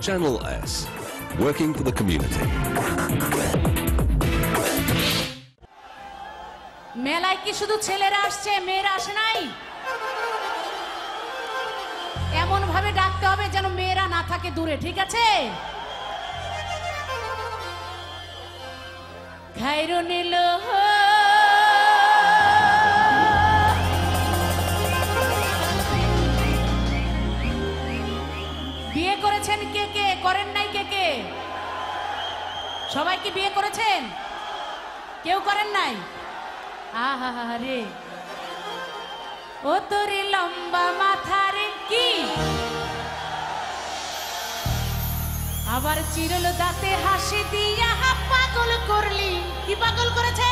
Channel S, working for the community. মেলায় কি শুধু ছেলেরা আসছে, মেয়েরা আসে নাই? এমন ভাবে ডাকতে হবে যেন মেয়েরা না থাকে দূরে, ঠিক আছে? খায়রুনিল বিয়ে করেছেন কে কে, করেন নাই কে কে? সবাই কি বিয়ে করেছেন? কেউ করেন নাই? আহা রে, ও তোরে লম্বা মাথারে কি আবার চিরল দাঁতে হাসি দিয়া পাগল করলি। কি পাগল করেছে?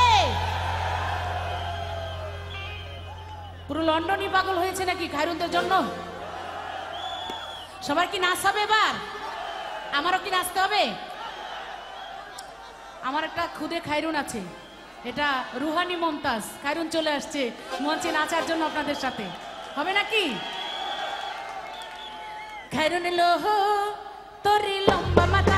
পুরো লন্ডনই পাগল হয়েছে নাকি খায়রুনদের জন্য? সবার কি নাচ হবে এবার? আমারও কি নাচতে হবে? আমার একটা খুদে খায়রুন আছে, এটা রুহানি মমতাজ। খায়রুন চলে আসছে মঞ্চে নাচার জন্য আপনাদের সাথে, হবে নাকি? খায়রুন লোহ তোর লম্বা মাথা